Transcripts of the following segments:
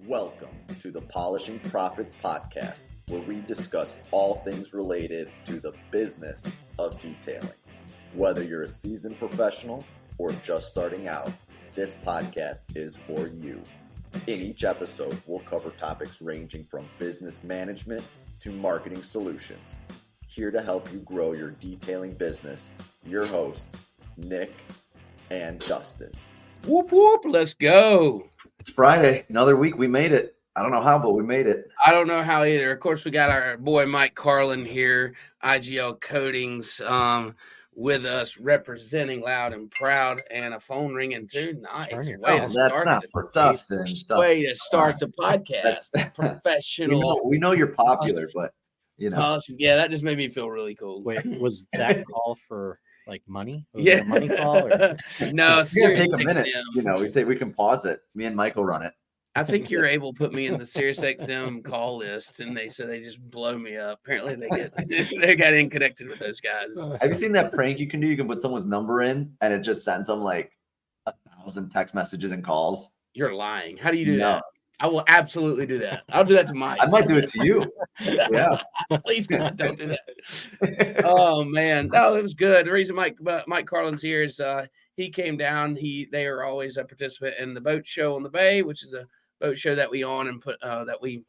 Welcome to the Polishing Profits podcast, where we discuss all things related to the business of detailing. Whether you're a seasoned professional or just starting out, this podcast is for you. In each episode, we'll cover topics ranging from business management to marketing solutions. Here to help you grow your detailing business, your hosts, Nick and Dustin. Whoop, whoop, let's go. It's Friday, another week. We made it. I don't know how, but we made it. I don't know how either. Of course, we got our boy Mike Karlen here, IGL Coatings, with us, representing loud and proud, and a phone ringing too. Nice. That's not for Dustin. Way to start the podcast. Professional. We know you're popular, but you know. Yeah, that just made me feel really cool. Wait, was that call for like money? Was yeah, it a money call. Or... No, seriously, take a minute. You know, we can pause it. Me and Mike will run it. I think you're able to put me in the SiriusXM call list, and they just blow me up. Apparently, they got in connected with those guys. Have you seen that prank you can do? You can put someone's number in, and it just sends them like 1,000 text messages and calls. You're lying. How do you do that? I will absolutely do that. I'll do that to Mike. I might do it to you. Yeah. Please God, don't do that. Oh man, no, it was good. The reason Mike Karlen's here is he came down. They are always a participant in the boat show on the bay, which is a boat show that we own and put that we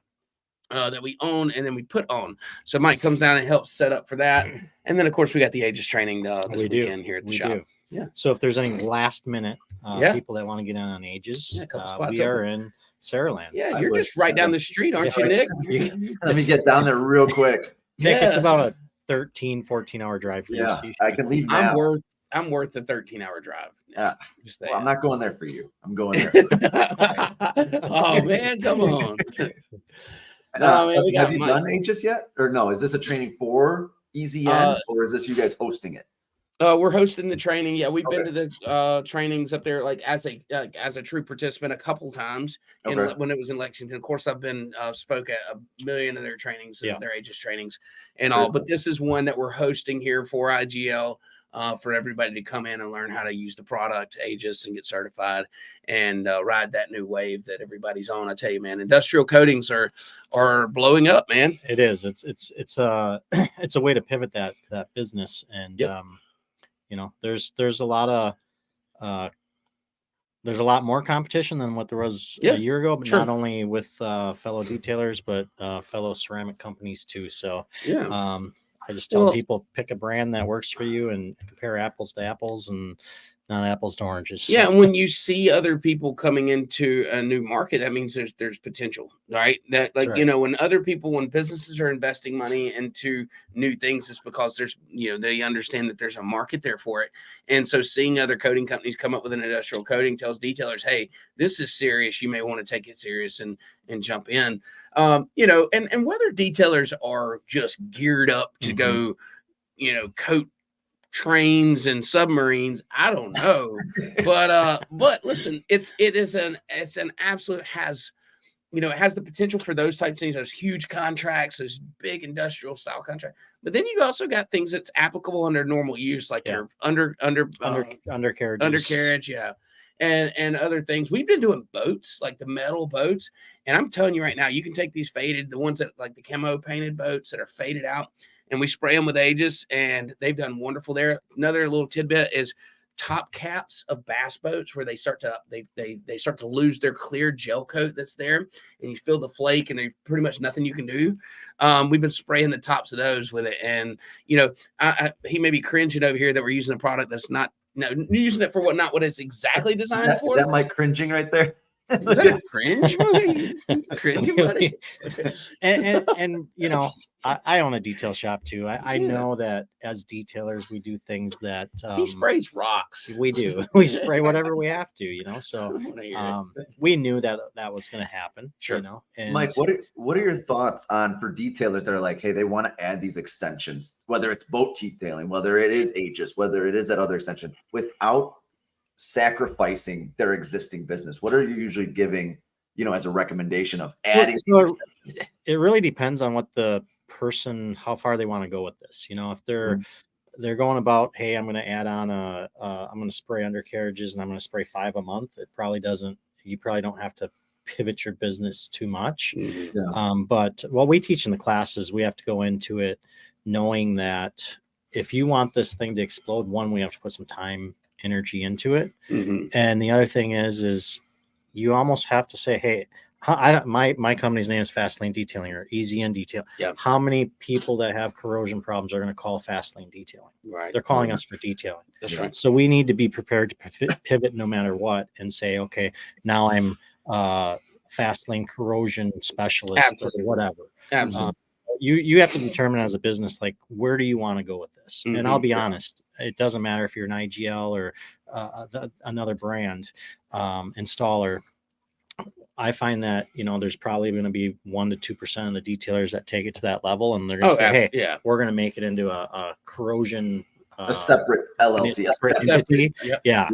own and then we put on. So Mike comes down and helps set up for that. And then of course we got the Aegis training this weekend here at the shop. Yeah. So if there's any last minute people that want to get in on Aegis, we are in Saraland. Yeah, you're just right down the street, aren't you, Nick? Let me get down there real quick. Nick, it's about a 13-14 hour drive for you. Yeah, so I can leave now. I'm worth the 13-hour drive. Yeah. Well, I'm not going there for you. I'm going there. Oh man, come on. Have you done Aegis yet? Or no, is this a training for EZN or is this you guys hosting it? We're hosting the training. Yeah, we've been to the trainings up there like as a true participant a couple times when it was in Lexington. Of course, I've been spoke at a million of their trainings, their Aegis trainings and all. But this is one that we're hosting here for IGL for everybody to come in and learn how to use the product Aegis and get certified and ride that new wave that everybody's on. I tell you, man, industrial coatings are blowing up, man. It is. It's a way to pivot that business and. You know, there's a lot more competition than what there was a year ago, but not only with fellow detailers, but fellow ceramic companies too. So I just tell people pick a brand that works for you and compare apples to apples and not apples to oranges. Yeah, and when you see other people coming into a new market, that means there's potential, right? That you know, when businesses are investing money into new things, it's because there's they understand that there's a market there for it. And so seeing other coating companies come up with an industrial coating tells detailers, hey, this is serious. You may want to take it serious and jump in. And whether detailers are just geared up to go, coat trains and submarines, I don't know, but listen, it has the potential for those types of things, those huge contracts, those big industrial style contracts. But then you also got things that's applicable under normal use, like your undercarriage, and other things. We've been doing boats, like the metal boats, and I'm telling you right now, you can take these the ones that like the camo painted boats that are faded out, and we spray them with Aegis, and they've done wonderful there. Another little tidbit is top caps of bass boats where they start to lose their clear gel coat that's there, and you feel the flake, and there's pretty much nothing you can do. We've been spraying the tops of those with it, and he may be cringing over here that we're using a product that's not using it for what it's exactly designed for. Is that Mike cringing right there? Is that a cringe, buddy? Cringy, buddy. and I own a detail shop too. I know that as detailers, we do things that he sprays rocks. We do. We spray whatever we have to, So we knew that was going to happen. Sure. And Mike, what are your thoughts on for detailers that are like, hey, they want to add these extensions, whether it's boat detailing, whether it is Aegis, whether it is that other extension, without sacrificing their existing business? What are you usually giving, as a recommendation of adding these extensions? It really depends on what the person, how far they want to go with this. If they're going about, hey, I'm going to add on I'm going to spray undercarriages and I'm going to spray 5 a month. You probably don't have to pivot your business too much. Yeah. But what we teach in the classes, we have to go into it knowing that if you want this thing to explode, one, we have to put some time, energy into it. And the other thing is you almost have to say, hey, my company's name is Fast Lane Detailing or Easy In Detail. Yeah. How many people that have corrosion problems are going to call Fast Lane Detailing? Right. They're calling us for detailing. That's right. So we need to be prepared to pivot no matter what and say, okay, now I'm Fast Lane corrosion specialist or whatever. Absolutely. You have to determine as a business, like, where do you want to go with this? And I'll be honest, it doesn't matter if you're an IGL or another brand installer. I find that, there's probably going to be 1% to 2% of the detailers that take it to that level, and they're going to say, hey, we're going to make it into a corrosion, a separate LLC, a separate entity. Yeah.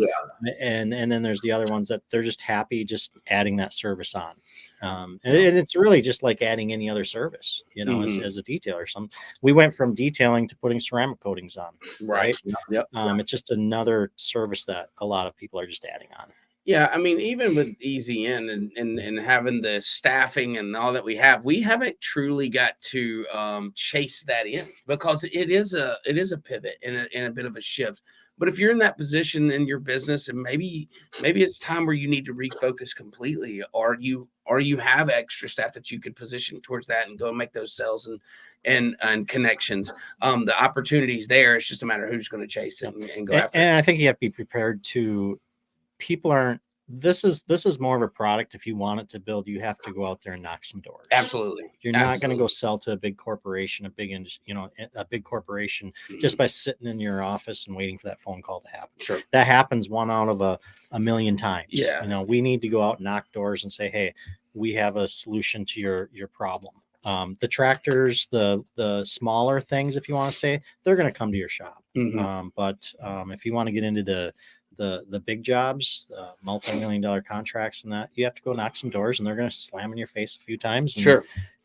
And then there's the other ones that they're just happy just adding that service on. And it's really just like adding any other service, as a detailer. We went from detailing to putting ceramic coatings on, right? Yep. It's just another service that a lot of people are just adding on. Yeah, I mean, even with Easy In and having the staffing and all that we haven't truly got to chase that in, because it is a pivot and a bit of a shift. But if you're in that position in your business, and maybe it's time where you need to refocus completely, or you have extra staff that you could position towards that and go and make those sales and connections. The opportunities there. It's just a matter of who's going to chase it and go after it. And I think you have to be prepared to. People aren't. This is more of a product. If you want it to build, you have to go out there and knock some doors. Absolutely. You're not going to go sell to a big corporation, a big corporation just by sitting in your office and waiting for that phone call to happen. Sure. That happens 1 out of a million times. Yeah. We need to go out and knock doors and say, hey, we have a solution to your problem. The tractors, the smaller things, if you want to say, they're going to come to your shop. But if you want to get into the big jobs, multi-million-dollar contracts and that, you have to go knock some doors, and they're going to slam in your face a few times.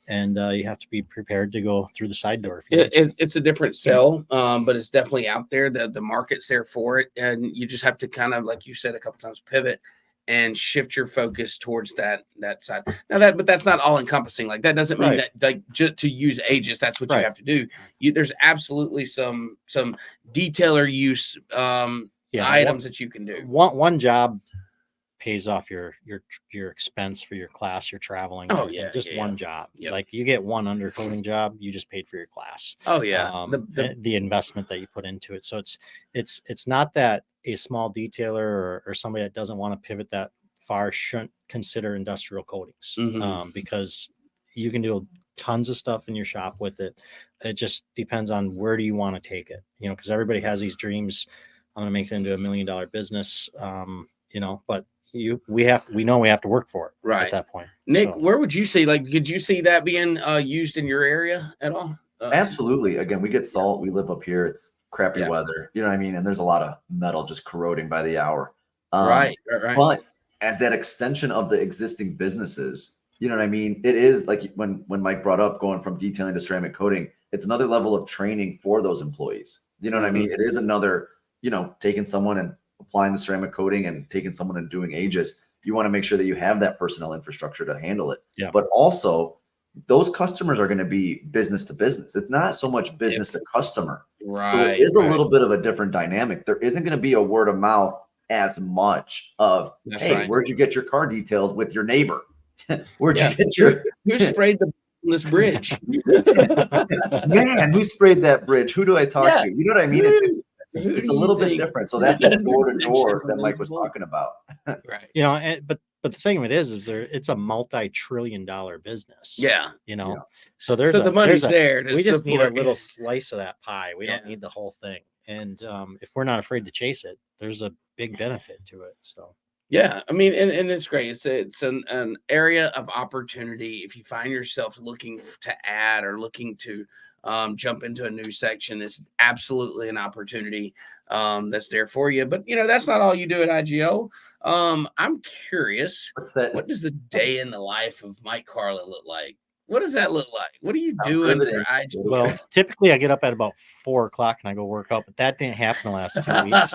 And you have to be prepared to go through the side door. It's a different sell, but it's definitely out there. The market's there for it. And you just have to kind of, like you said a couple times, pivot and shift your focus towards that side. Now but that's not all encompassing. Like, that doesn't mean that, like, just to use Aegis, that's what you have to do. There's absolutely some detailer use items that you can do. One job pays off your expense for your class, your traveling. One job. Like, you get one undercoating job, you just paid for your class. The investment that you put into it. So it's not that a small detailer or somebody that doesn't want to pivot that far shouldn't consider industrial coatings, because you can do tons of stuff in your shop with it. It just depends on where do you want to take it, because everybody has these dreams. I'm going to make it into $1 million business, but we know we have to work for it at that point. Nick, where would you see, like, could you see that being used in your area at all? Absolutely. Again, we get salt. We live up here. It's crappy weather. You know what I mean? And there's a lot of metal just corroding by the hour. Right. But as that extension of the existing businesses, you know what I mean? It is like when Mike brought up going from detailing to ceramic coating, it's another level of training for those employees. You know what I mean? It is another, taking someone and applying the ceramic coating and taking someone and doing Aegis. You want to make sure that you have that personnel infrastructure to handle it. Yeah. But also, those customers are going to be business to business. It's not so much business to customer. Right. So it is a little bit of a different dynamic. There isn't going to be a word of mouth as much of, where'd you get your car detailed with your neighbor? Where'd you get your... Who sprayed this bridge? Man, who sprayed that bridge? Who do I talk to? You know what I mean? It's a little bit different. So that's that door to door that Mike was talking about. Right. But the thing of it is it's a multi-trillion-dollar business. Yeah. So the money's there. We just need a little slice of that pie. We don't need the whole thing. And if we're not afraid to chase it, there's a big benefit to it. So. Yeah, I mean, and it's great. It's an area of opportunity. If you find yourself looking to add or looking to jump into a new section, it's absolutely an opportunity that's there for you. But that's not all you do at IGO. I'm curious, what does the day in the life of Mike Karlen look like? What does that look like? What are you doing for IGO? Well, typically I get up at about 4:00 and I go work out, but that didn't happen the last 2 weeks.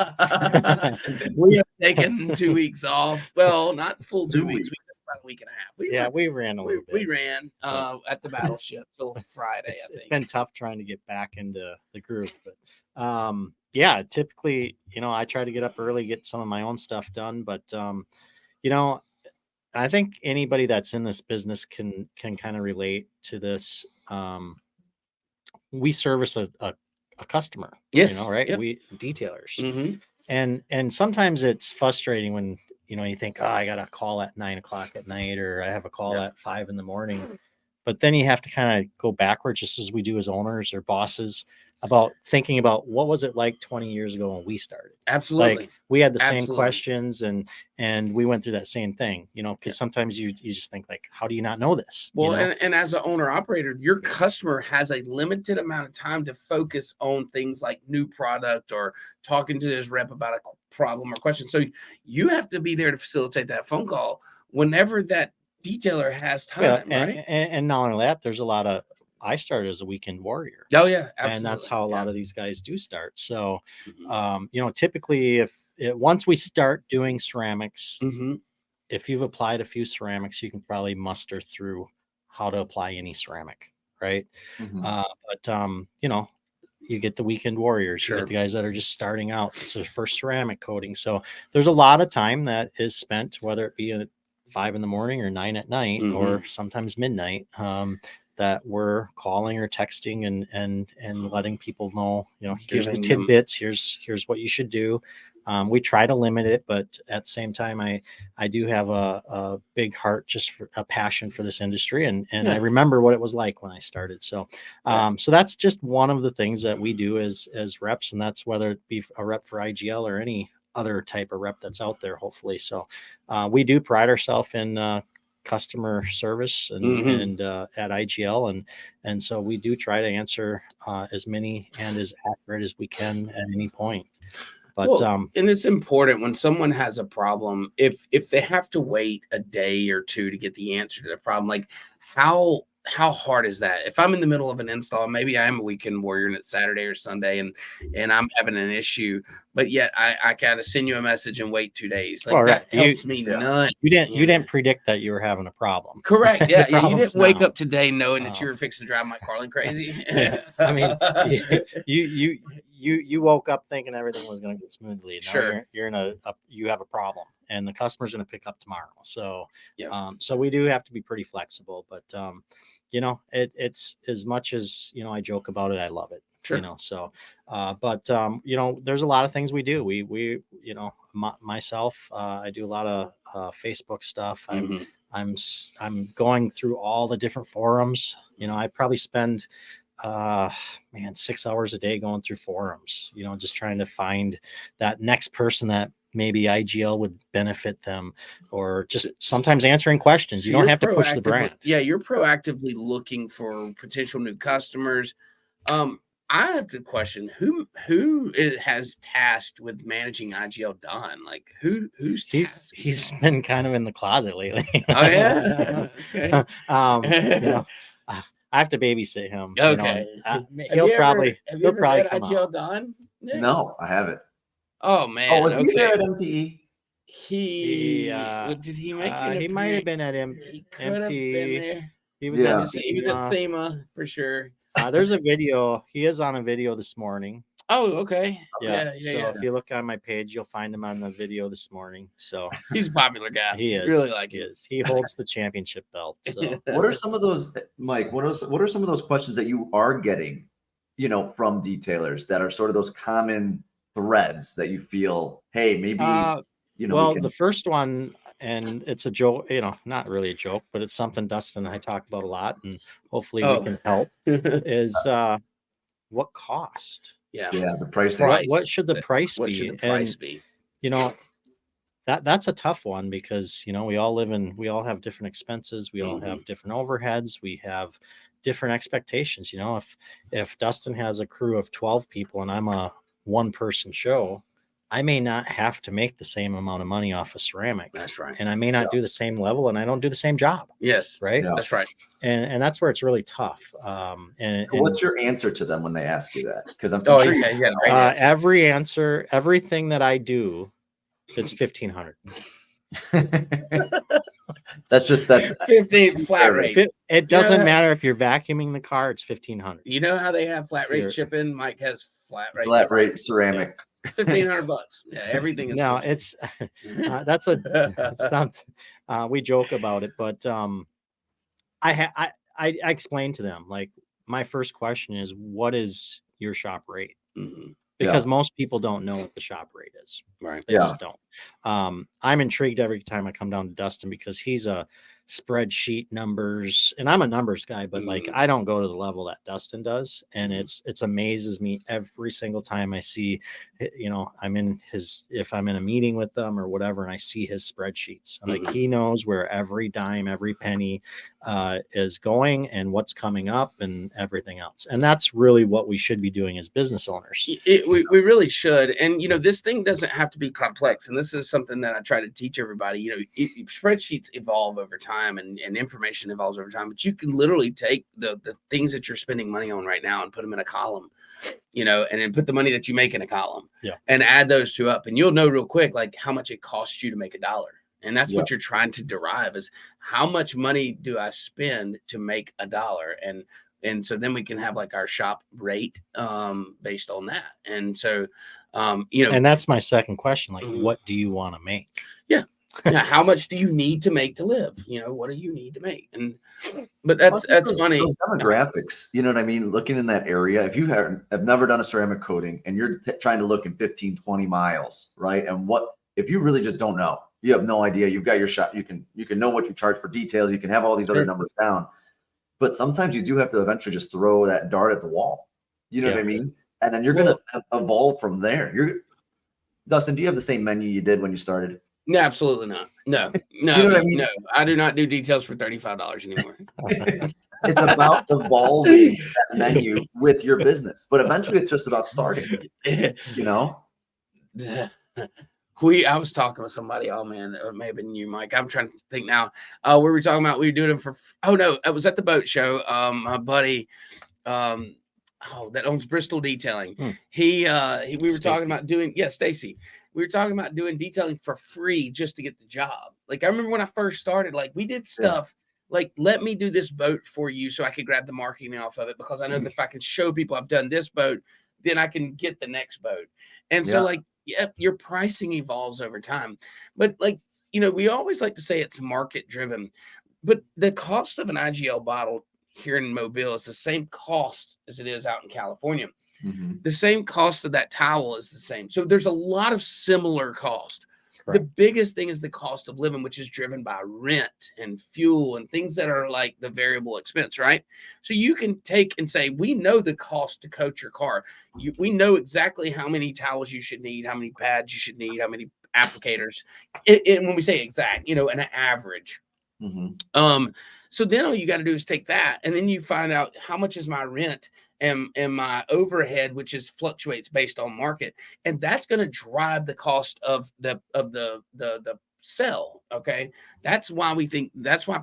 We have taken 2 weeks off. Well, not full 2 weeks. We took about a week and a half. We ran a little bit. We ran at the Battleship till Friday. It's been tough trying to get back into the groove, but yeah, typically, I try to get up early, get some of my own stuff done, but I think anybody that's in this business can kind of relate to this. We service a customer, yes, right? Yep. We detailers, mm-hmm. and sometimes it's frustrating when you think, I got a call at 9 o'clock at night, or I have a call at 5 a.m. But then you have to kind of go backwards, just as we do as owners or bosses, about thinking about what was it like 20 years ago when we started. Absolutely. Like we had the same questions and we went through that same thing, because sometimes you just think like, how do you not know this? Well, and as an owner operator, your customer has a limited amount of time to focus on things like new product or talking to his rep about a problem or question. So you have to be there to facilitate that phone call whenever that detailer has time, right? And not only that, there's a lot of, I started as a weekend warrior. Oh yeah, absolutely. And that's how a lot of these guys do start. So, typically once we start doing ceramics, if you've applied a few ceramics, you can probably muster through how to apply any ceramic, right? But you get the weekend warriors, you get the guys that are just starting out. It's their first ceramic coating. So there's a lot of time that is spent, whether it be at 5 a.m. or 9 p.m. or sometimes midnight, that we're calling or texting and letting people know, here's the tidbits, here's what you should do. We try to limit it, but at the same time, I do have a big heart, just for a passion for this industry. And I remember what it was like when I started. So, so that's just one of the things that we do as reps. And that's whether it be a rep for IGL or any other type of rep that's out there, hopefully. So, we do pride ourselves in, customer service and at IGL. And so we do try to answer, as many and as accurate as we can at any point. But and it's important when someone has a problem, if they have to wait a day or two to get the answer to their problem, like how hard is that? If I'm in the middle of an install, maybe I am a weekend warrior and it's Saturday or Sunday and I'm having an issue, but yet I gotta send you a message and wait 2 days. Like that helps me none. You didn't predict that you were having a problem. Correct. Yeah. You didn't wake up today knowing that you were fixing to drive Mike Karlen crazy. I mean, you woke up thinking everything was going to go smoothly. Now you have a problem, and the customer's going to pick up tomorrow. So, so we do have to be pretty flexible, but it's as much as, I joke about it, I love it. Sure. So, but there's a lot of things we do. We myself, I do a lot of Facebook stuff. I'm going through all the different forums. I probably spend 6 hours a day going through forums, just trying to find that next person that maybe IGL would benefit them, or just sometimes answering questions. You don't have to push the brand. Yeah, you're proactively looking for potential new customers. I have to question who it has tasked with managing IGL Don. Like who's tasked? He's been kind of in the closet lately. Oh yeah. Okay. I have to babysit him. Okay. He'll probably come IGL out. Don? Nick? No, I haven't. Oh man. Oh, was he there at MTE? Did he make it? He might have been at He could have been there. He was at SEMA for sure. There's a video. He is on a video this morning. Oh, okay. Yeah. If you look on my page, you'll find him on the video this morning. So he's a popular guy. He is. Really like he is. He holds the championship belt. So what are some of those, Mike? What are some of those questions that you are getting, from detailers that are sort of those common threads that you feel, hey, maybe well, the first one, and it's a joke, not really a joke, but it's something Dustin and I talk about a lot, and hopefully we can help, is what cost? Yeah, the price. What should the price be? What should the price be? That's a tough one, because we all have different expenses, we all have different overheads, we have different expectations. If Dustin has a crew of 12 people and I'm a one-person show, I may not have to make the same amount of money off of ceramic. That's right. And I may not do the same level, and I don't do the same job. Yes. Right. Yeah. That's right. And that's where it's really tough. And what's your answer to them when they ask you that? Because I'm sure everything that I do, it's 1,500. That's 15 flat rate. It doesn't matter if you're vacuuming the car, it's $1,500. You know how they have flat rate shipping? Mike has flat rate ceramic. $1,500. Yeah, everything is. No, it's not. We joke about it, but I explained to them, like, my first question is, what is your shop rate? Mm-hmm. Because most people don't know what the shop rate is. Right. They just don't. I'm intrigued every time I come down to Dustin because he's a spreadsheet numbers, and I'm a numbers guy, but like, I don't go to the level that Dustin does. And it's amazes me every single time I see, if I'm in a meeting with them or whatever, and I see his spreadsheets, like, he knows where every dime, every penny is going and what's coming up and everything else. And that's really what we should be doing as business owners. We really should. And, this thing doesn't have to be complex. And this is something that I try to teach everybody. Spreadsheets evolve over time and information evolves over time, but you can literally take the things that you're spending money on right now and put them in a column, and then put the money that you make in a column and add those two up. And you'll know real quick, like, how much it costs you to make $1. And that's what you're trying to derive, is how much money do I spend to make $1? And so then we can have, like, our shop rate based on that. And so, and that's my second question. Like, what do you want to make? Yeah. Now, how much do you need to make to live? What do you need to make? But that's funny. Those demographics, you know what I mean? Looking in that area, if you have never done a ceramic coating and you're trying to look in 15, 20 miles, right? And if you really just don't know, you have no idea. You've got your shop. You can know what you charge for details. You can have all these other numbers down. But sometimes you do have to eventually just throw that dart at the wall. You know what I mean? And then you're going to evolve from there. Dustin, do you have the same menu you did when you started? No, absolutely not. No, you know what I mean? No, I do not do details for $35 anymore. It's about evolving that menu with your business, but eventually it's just about starting. I was talking with somebody. Oh man, or maybe you, Mike. I'm trying to think now. We were talking about we were doing it for. Oh no, it was at the boat show. My buddy, that owns Bristol Detailing. We were talking about doing. Yeah, Stacy. We were talking about doing detailing for free just to get the job. Like, I remember when I first started, like, we did stuff like, let me do this boat for you so I could grab the marketing off of it, because I know that if I can show people I've done this boat, then I can get the next boat. And so, like, your pricing evolves over time. But, like, we always like to say it's market driven, but the cost of an IGL bottle here in Mobile is the same cost as it is out in California. The same cost of that towel is the same. So there's a lot of similar cost. Correct. The biggest thing is the cost of living, which is driven by rent and fuel and things that are like the variable expense, right? So you can take and say, we know the cost to coat your car. We know exactly how many towels you should need, how many pads you should need, how many applicators. And when we say exact, an average. So then all you got to do is take that, and then you find out how much is my rent and my overhead, which fluctuates based on market, and that's going to drive the cost of the sell. Okay, that's why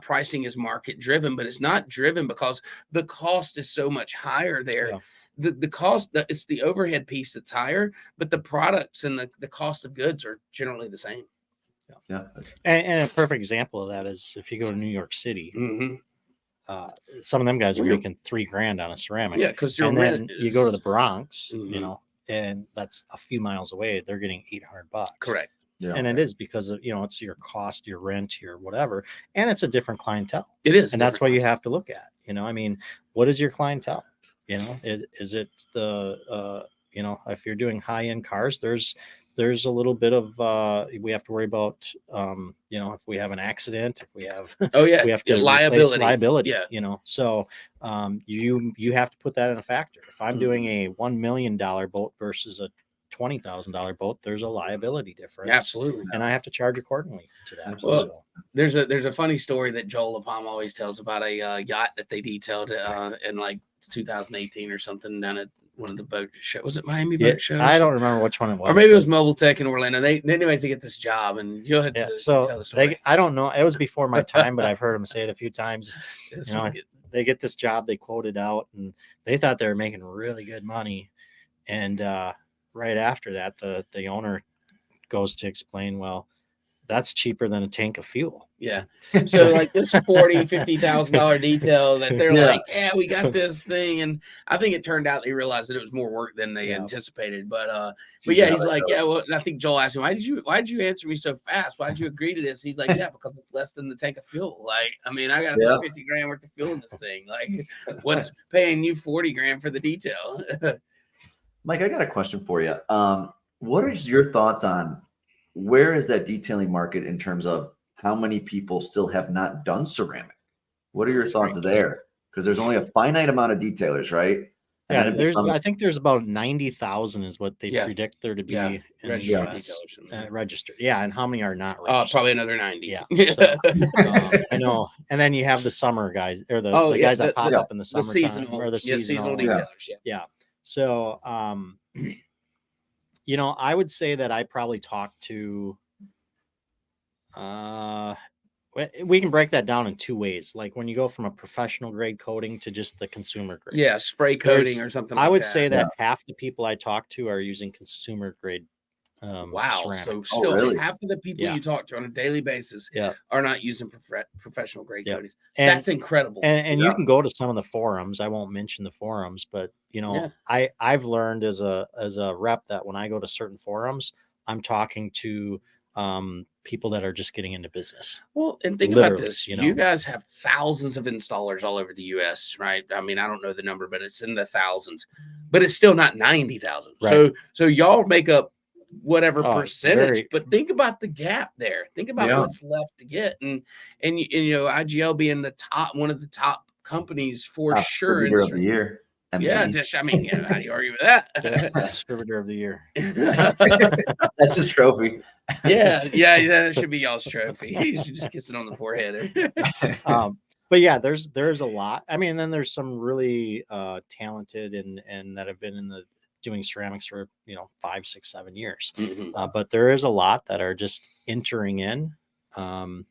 pricing is market driven, but it's not driven because the cost is so much higher there. Yeah. The cost, it's the overhead piece that's higher, but the products and the cost of goods are generally the same. Yeah. And a perfect example of that is if you go to New York City, some of them guys are making $3,000 on a ceramic. Yeah, because then you go to the Bronx, and that's a few miles away. They're getting $800. Correct. Yeah. And it is because of, it's your cost, your rent, your whatever, and it's a different clientele. It is, and that's what you have to look at. What is your clientele? Is it the if you're doing high end cars, there's a little bit of we have to worry about if we have an accident, if we have we have to liability. Yeah. So you have to put that in a factor. If I'm doing a $1 million boat versus a $20,000 boat, there's a liability difference. Absolutely. And I have to charge accordingly to that. Well, there's a funny story that Joel LaPalm always tells about a yacht that they detailed in like 2018 or something down at one of the boat shows. Was it Miami boat shows? I don't remember which one it was. Or maybe it was Mobile Tech in Orlando. They get this job, and you'll have to tell the story. I don't know. It was before my time, but I've heard them say it a few times. They get this job, they quoted out, and they thought they were making really good money. And right after that, the owner goes to explain, well, that's cheaper than a tank of fuel. Yeah. So like this $40,000-$50,000 detail that they're like, yeah, we got this thing. And I think it turned out they realized that it was more work than they anticipated. But yeah, he's like, yeah, well, and I think Joel asked him, why did you answer me so fast? Why did you agree to this? He's like, yeah, because it's less than the tank of fuel. Like, I mean, I got to put $50,000 worth of fuel in this thing. Like, what's paying you $40,000 for the detail? Mike, I got a question for you. What is your thoughts on where is that detailing market in terms of how many people still have not done ceramic? What are your thoughts there? Because there's only a finite amount of detailers, right? Yeah, I think there's about 90,000 is what they predict there to be in the US. Registered. Yeah, and how many are not registered? Probably another 90. Yeah. So, I know. And then you have the summer guys, or the guys that pop up in the summer or the seasonal detailers. Yeah. So, you know, I would say that I probably talked to, we can break that down in two ways. Like when you go from a professional grade coating to just the consumer grade. Yeah, spray coating or something like that. I would say that half the people I talk to are using consumer grade ceramic. So still half of the people you talk to on a daily basis are not using professional grade coatings. That's incredible. And you can go to some of the forums. I won't mention the forums, but you know, I've learned as a rep that when I go to certain forums, I'm talking to people that are just getting into business. Well, and think about this. You guys have thousands of installers all over the US, right? I mean, I don't know the number, but it's in the thousands, but it's still not 90,000. Right. So y'all make up whatever percentage, but think about the gap there. Think about what's left to get. And you know, IGL being one of the top companies for sure. Distributor of the year. Yeah, I mean, how do you argue with that? Distributor of the year. That's his trophy. Yeah, that should be y'all's trophy. He's just kissing on the forehead. But yeah, there's a lot. I mean, then there's some really talented and that have been doing ceramics for 5, 6, 7 years. But there is a lot that are just entering in, and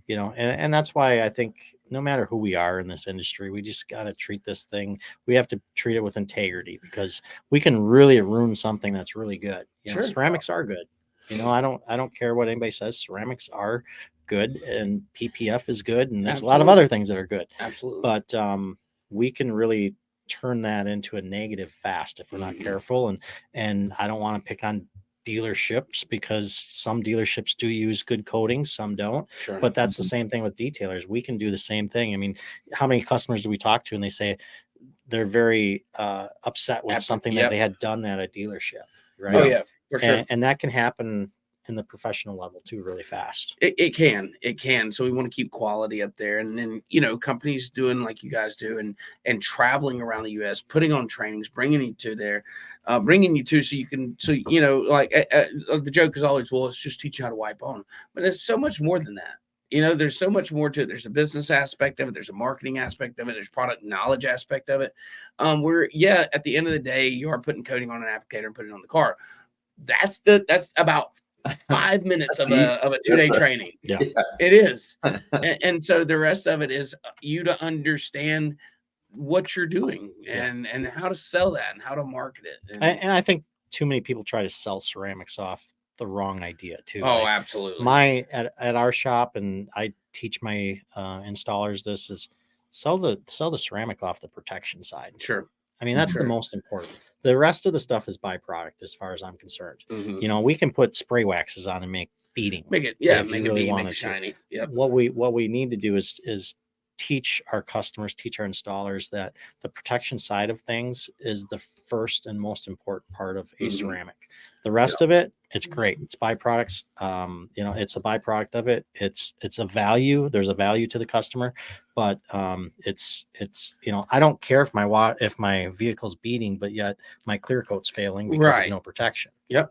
that's why I think no matter who we are in this industry, we just got to treat this thing. We have to treat it with integrity, because we can really ruin something that's really good. Ceramics are good. I don't care what anybody says. Ceramics are good, and PPF is good, and there's a lot of other things that are good. Absolutely. But we can really turn that into a negative fast if we're not careful. And I don't want to pick on dealerships, because some dealerships do use good coatings, some don't. Sure. But that's the same thing with detailers. We can do the same thing. I mean, how many customers do we talk to and they say they're very upset with something that they had done at a dealership, right? Oh yeah, for sure. And that can happen in the professional level too, really fast. It can. So we want to keep quality up there. And then, companies doing like you guys do and traveling around the US, putting on trainings, bringing you to there, so you can, the joke is always, well, let's just teach you how to wipe on. But it's so much more than that. There's so much more to it. There's a business aspect of it. There's a marketing aspect of it. There's product knowledge aspect of it. At the end of the day, you are putting coating on an applicator and putting it on the car. That's about 5 minutes of a 2-day training. Yeah, it is. And so the rest of it is you to understand what you're doing and how to sell that and how to market it. And I think too many people try to sell ceramics off the wrong idea too. Oh, absolutely. At our shop, and I teach my installers this, is sell the ceramic off the protection side. Sure. I mean, that's the most important. The rest of the stuff is byproduct as far as I'm concerned. We can put spray waxes on and make beading. Make it shiny. Yep. What we need to do is teach our customers, teach our installers that the protection side of things is the first and most important part of a ceramic. The rest of it, it's great. It's byproducts. It's a byproduct of it. It's a value. There's a value to the customer, but it's I don't care if my vehicle's beading, but yet my clear coat's failing because of no protection. Yep.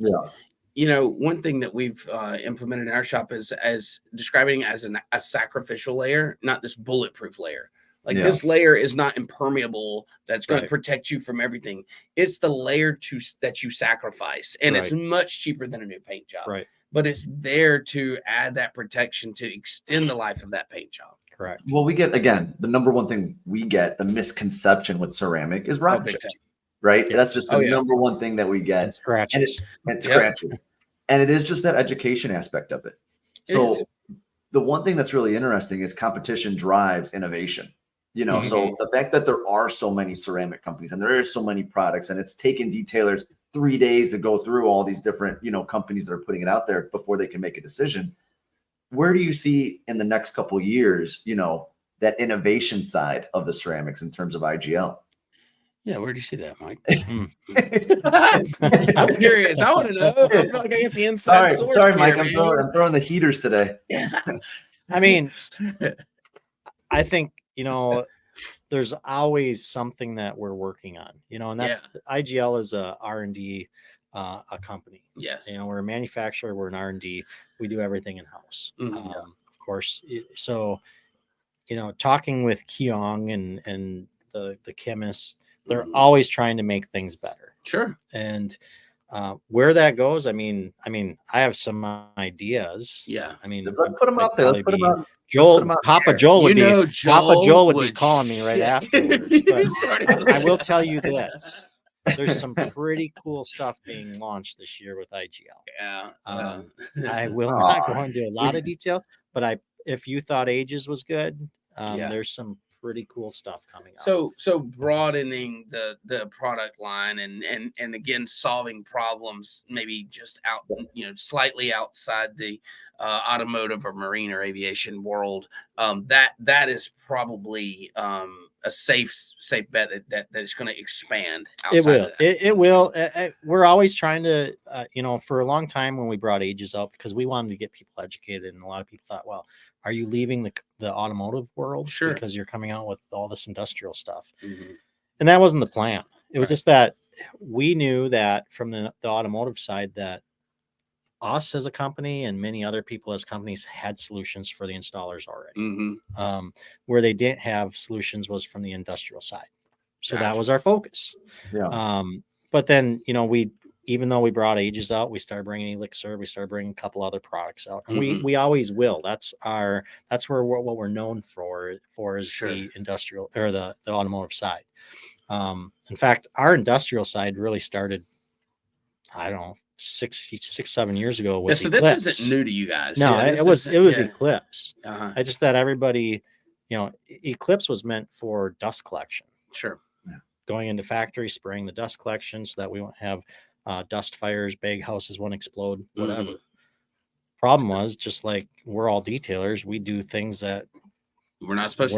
Yeah. One thing that we've implemented in our shop is as describing as a sacrificial layer, not this bulletproof layer. Like this layer is not impermeable. That's going to protect you from everything. It's the layer that you sacrifice, and it's much cheaper than a new paint job. Right. But it's there to add that protection to extend the life of that paint job. Correct. Well, we get, again, the number one thing we get, the misconception with ceramic is rock chips, right? Yeah. That's just the number one thing that we get. And scratches. And scratches. And it is just that education aspect of it. So the one thing that's really interesting is competition drives innovation. You know, so the fact that there are so many ceramic companies and there are so many products, and it's taken detailers 3 days to go through all these different, you know, companies that are putting it out there before they can make a decision. Where do you see in the next couple of years, you know, that innovation side of the ceramics in terms of IGL? Yeah, where do you see that, Mike? I'm curious. I want to know. I feel like I get the inside source. Sorry, here, Mike. I'm throwing the heaters today. I mean, I think, you know, there's always something that we're working on, you know, and that's IGL is a R&D a company. Yes. You know, we're a manufacturer, we're an R&D, we do everything in house. Of course. So, you know, talking with Keong and the chemists, they're always trying to make things better. Sure. And where that goes, I mean, I have some ideas. Yeah. I mean, let's put them out there. Let's put them out. Joel, Papa Joel would be Papa Joel would be calling me right afterwards. But I will tell you this: there's some pretty cool stuff being launched this year with IGL. Yeah. I will not go into a lot of detail, but if you thought Ages was good, there's some pretty cool stuff coming up. So broadening the product line and again solving problems maybe just out, you know, slightly outside the automotive or marine or aviation world. That is probably a safe bet that is going to expand. It will. It will. We're always trying to, you know, for a long time when we brought Ages up, because we wanted to get people educated, and a lot of people thought, well, are you leaving the automotive world because you're coming out with all this industrial stuff? And that wasn't the plan. It was just that we knew that from the automotive side that us as a company and many other people as companies had solutions for the installers already. Where they didn't have solutions was from the industrial side. So that was our focus. But then, you know, even though we brought Ages out, we started bringing Elixir, we started bringing a couple other products out, and we always will. That's where what we're known for is the industrial or the automotive side. In fact, our industrial side really started, I don't know, 7 years ago. With so Eclipse. This isn't new to you guys. No, it was Eclipse. I just that everybody, you know, Eclipse was meant for dust collection. Sure. Going into factories, spraying the dust collection so that we won't have dust fires, bag houses won't explode, whatever. Problem was, just like we're all detailers, we do things that we're not supposed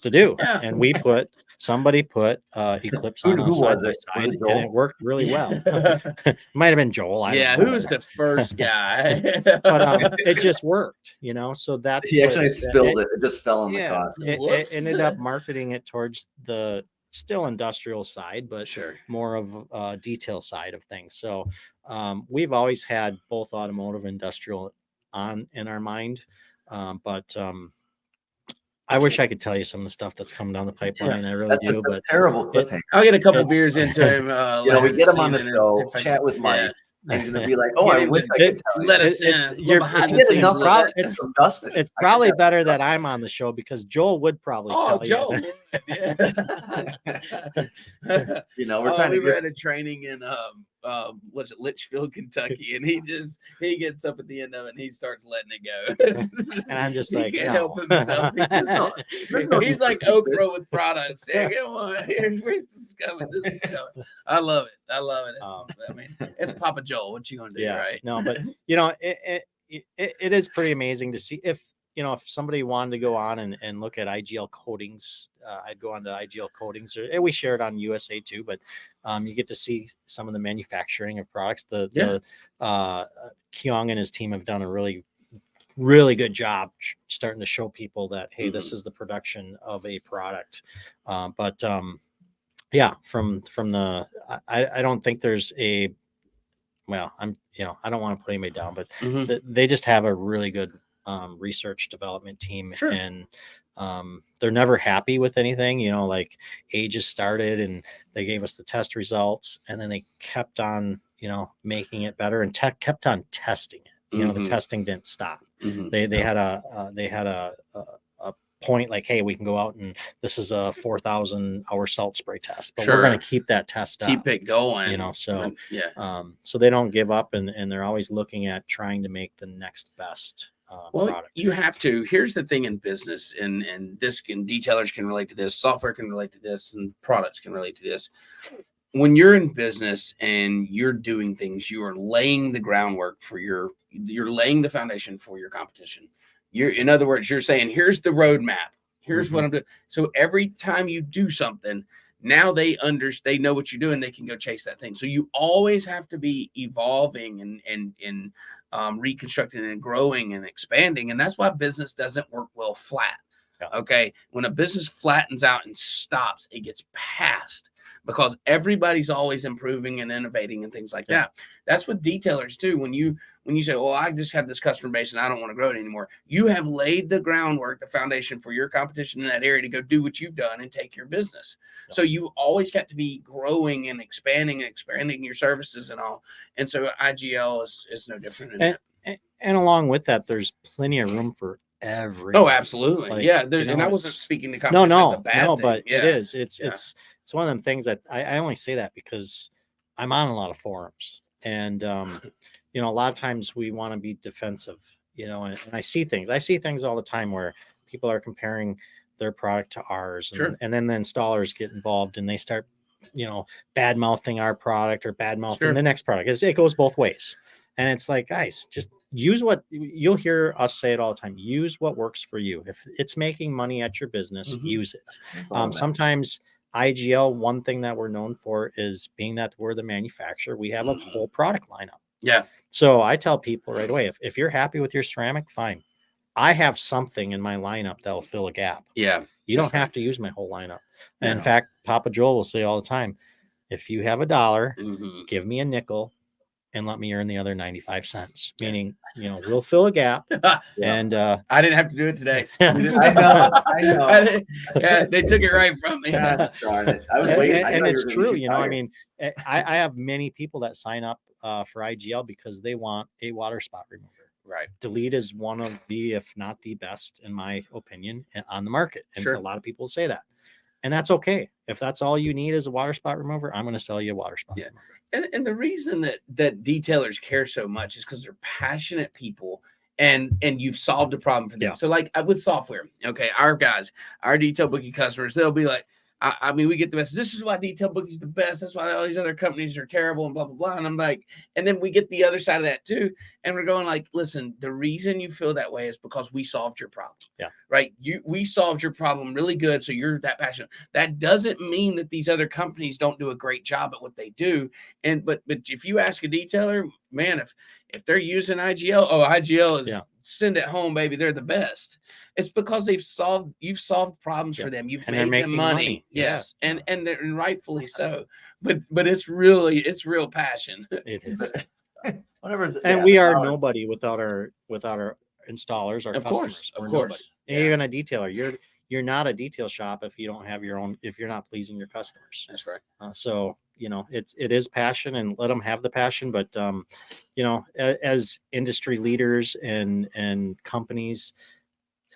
to do. And somebody put Eclipse on side by side, and it worked really well. Might have been Joel. Who was the first guy? But it just worked, you know. So that's he actually spilled it. It just fell on the car. It ended up marketing it towards the still industrial side, but more of detail side of things. So we've always had both automotive and industrial in our mind, but I wish I could tell you some of the stuff that's coming down the pipeline. I really do, but terrible cliffhanger. I'll get a couple beers into him. You know, we get him on the show, chat with Mike. And he's gonna be like, "Oh, I wish I could tell you." Let us in. It's probably better that I'm on the show because Joel would probably tell Joel. you. You know, we were at a training in Litchfield, Kentucky, and he gets up at the end of it and he starts letting it go. And I'm just he can't help himself. He's like Oprah with products. Yeah, come on, here's this is coming. This is coming. I love it. I mean, it's Papa Joel. What you gonna do, right? No, but you know, it is pretty amazing to see if somebody wanted to go on and look at IGL coatings. I'd go on to IGL coatings, and we share it on USA too. But you get to see some of the manufacturing of products. The Keong and his team have done a really, really good job starting to show people that hey, this is the production of a product. Yeah, from the I don't think there's a I don't want to put anybody down, but they just have a really good research development team, and they're never happy with anything. You know, like Ages started and they gave us the test results, and then they kept on making it better and kept on testing it. You know, the testing didn't stop. They had a point like, hey, we can go out and this is a 4,000 hour salt spray test, but we're going to keep that test up. Keep it going. You know, so so they don't give up, and they're always looking at trying to make the next best product. You have to. Here's the thing in business, and detailers can relate to this, software can relate to this, and products can relate to this. When you're in business and you're doing things, you are laying the groundwork for you're laying the foundation for your competition. In other words, you're saying, here's the roadmap. Here's what I'm doing. So every time you do something, now they know what you're doing. They can go chase that thing. So you always have to be evolving and reconstructing and growing and expanding. And that's why business doesn't work well flat. Yeah. Okay. When a business flattens out and stops, it gets passed because everybody's always improving and innovating and things like that. That's what detailers do. When you say, well, I just have this customer base and I don't want to grow it anymore, you have laid the groundwork, the foundation for your competition in that area to go do what you've done and take your business. Yeah. So you always got to be growing and expanding your services and all. And so IGL is no different. And along with that, there's plenty of room for everything. Oh, absolutely. Like, and I wasn't speaking to competition. No, but it is. It's one of them things that I only say that because I'm on a lot of forums, and you know, a lot of times we want to be defensive, you know, and I see things all the time where people are comparing their product to ours, and then the installers get involved and they start, you know, bad mouthing our product or bad mouthing the next product. It goes both ways. And it's like, guys, just use what you'll hear us say it all the time. Use what works for you. If it's making money at your business, use it. Sometimes IGL, one thing that we're known for is being that we're the manufacturer. We have a whole product lineup. Yeah. So I tell people right away, if you're happy with your ceramic, fine. I have something in my lineup that will fill a gap. Yeah. You don't have to use my whole lineup. And in fact, Papa Joel will say all the time, if you have $1, give me a nickel and let me earn the other 95 cents, meaning, you know, we'll fill a gap. And I didn't have to do it today. I know. They took it right from me. Darn it. And it's true. You know, I mean, I have many people that sign up for IGL because they want a water spot remover. Right. Delete is one of the, if not the best, in my opinion, on the market. And a lot of people say that. And that's okay. If that's all you need is a water spot remover, I'm going to sell you a water spot remover. And the reason that detailers care so much is because they're passionate people and you've solved a problem for them. So like with software, okay, our guys, our detail booking customers, they'll be like, I mean, we get the best. This is why detail booking is the best. That's why all these other companies are terrible and blah, blah, blah. And I'm like, and then we get the other side of that too. And we're going like, listen, the reason you feel that way is because we solved your problem. Yeah. Right. We solved your problem really good. So you're that passionate. That doesn't mean that these other companies don't do a great job at what they do. And, but if you ask a detailer, man, if they're using IGL, IGL is send it home, baby. They're the best. It's because you've solved problems for them. You've made them money. Yes. And rightfully so. But it's real passion. It is. And we are nobody without our installers, our customers. Of course. Even a detailer. You're not a detail shop if you don't have your own, if you're not pleasing your customers. That's right. So, you know, it is passion, and let them have the passion. But, you know, as industry leaders and companies,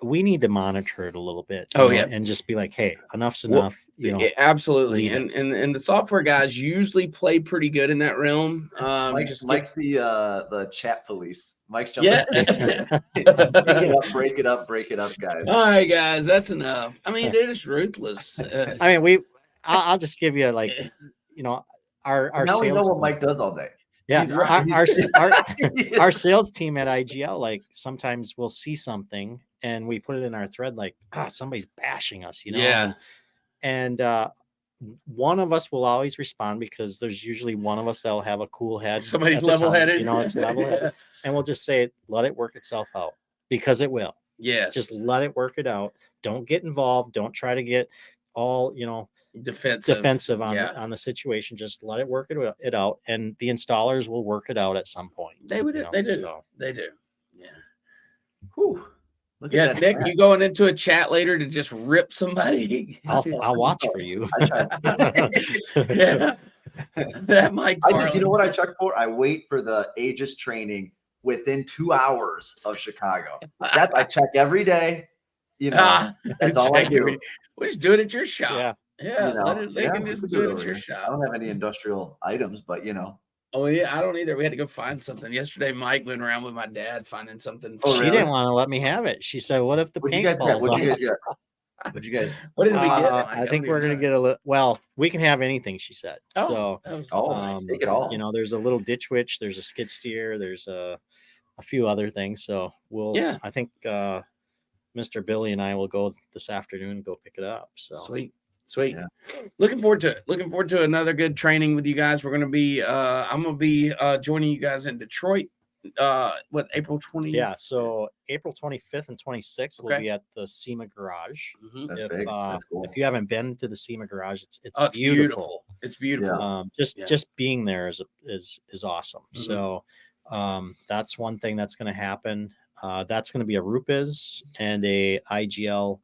we need to monitor it a little bit. And just be like, hey, enough's enough. You know, absolutely. And the software guys usually play pretty good in that realm. Mike's the chat police. Mike's jumping. Break it up, guys. All right, guys, that's enough. I mean, they're just ruthless. I mean, I'll just give you like, you know, our now sales we know what Mike does all day. Yeah, our sales team at IGL, like sometimes we'll see something and we put it in our thread, like, somebody's bashing us, you know? Yeah. And one of us will always respond because there's usually one of us that'll have a cool head. Somebody's level-headed. You know, it's level-headed. And we'll just say, let it work itself out, because it will. Yes. Just let it work it out. Don't get involved. Don't try to get all, you know, defensive on the situation. Just let it work it out, and the installers will work it out at some point. They do. Yeah. Whew. Look at that. Nick, you going into a chat later to just rip somebody? I'll watch for you. That Mike Karlen. You know what I check for? I wait for the Aegis training within 2 hours of Chicago. That I check every day. You know, that's all I do. We'll just do it at your shop. Yeah. Yeah. You know, They can just do it at your I shop. don't have any industrial items, but you know. Oh yeah, I don't either. We had to go find something yesterday. Mike went around with my dad finding something. Oh, she didn't want to let me have it. She said, "What if the paint falls off?" What'd you guys? What did we get? I think we're gonna get a little. Well, we can have anything. She said. Oh, so, take it all. You know, there's a little ditch witch. There's a skid steer. There's a few other things. So we'll. Yeah. I think Mr. Billy and I will go this afternoon and go pick it up. So sweet. Yeah. Looking forward to it. Looking forward to another good training with you guys. We're gonna be. I'm gonna be joining you guys in Detroit. April 20th? Yeah, so April 25th and 26th will be at the SEMA Garage. Mm-hmm. That's big. That's cool. If you haven't been to the SEMA Garage, it's beautiful. It's beautiful. Yeah. Just being there is awesome. Mm-hmm. So that's one thing that's going to happen. That's going to be a RUPIS and a IGL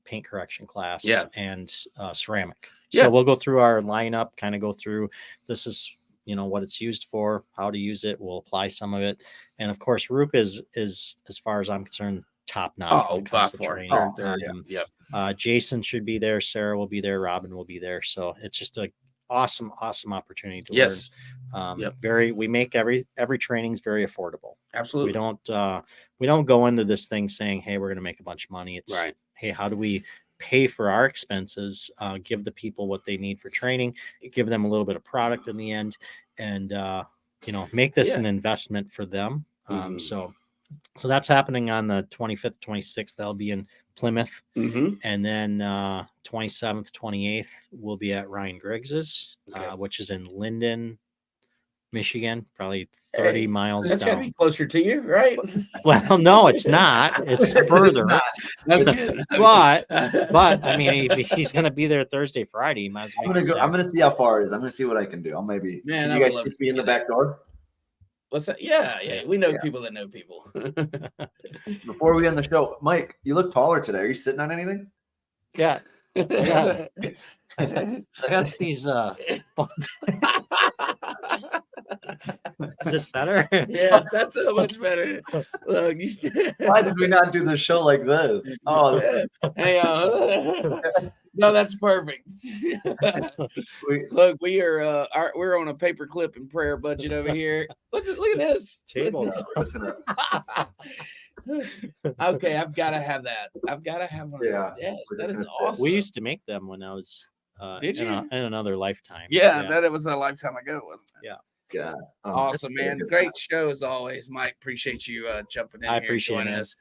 paint correction class and ceramic. So we'll go through our lineup, kind of go through, this is, you know, what it's used for, how to use it. We'll apply some of it. And of course, RUPIS is, as far as I'm concerned, top notch. Oh, by far. Jason should be there. Sarah will be there. Robin will be there. So it's just a awesome opportunity to learn. We make every training's very affordable. Absolutely. We don't go into this thing saying, hey, we're going to make a bunch of money. It's hey, how do we pay for our expenses, give the people what they need for training, give them a little bit of product in the end, and you know, make this an investment for them. So that's happening on the 25th, 26th. That'll be in Plymouth, and then 27th, 28th we'll be at Ryan Griggs's, which is in Linden, Michigan, probably 30 miles that's down. Gotta be closer to you, right? Well, no, it's not. It's further. But I mean, if he's going to be there Thursday, Friday. Might as well I'm going to see how far it is. I'm going to see what I can do. I'll maybe. Man, can you guys keep me in the back door? What's that? Yeah. We know people that know people. Before we end the show, Mike, you look taller today. Are you sitting on anything? Yeah. I got these. Is this better? Yeah, that's so much better. Look, why did we not do the show like this? Oh, hey, no, that's perfect. Look, we're on a paperclip and prayer budget over here. Look at this table. Okay, I've got to have that. I've got to have one. Yeah, that is awesome. We used to make them when I was in another lifetime. Yeah, that it was a lifetime ago, wasn't it? Yeah. Awesome, man. Great show as always, Mike. Appreciate you jumping in. I here appreciate joining it. us.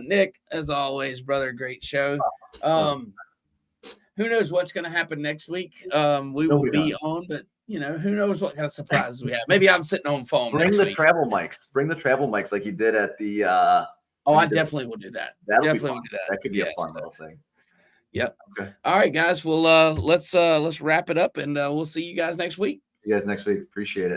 Nick, as always, brother, great show. Who knows what's going to happen next week? We will be on, but you know, who knows what kind of surprises we have. Maybe I'm sitting on phone. Bring the travel mics. Bring the travel mics like you did at the. I definitely will do that. Definitely will do that. That could be a fun little thing. Yep. Okay. All right, guys. Well, let's wrap it up, and we'll see you guys next week. See you guys next week. Appreciate it.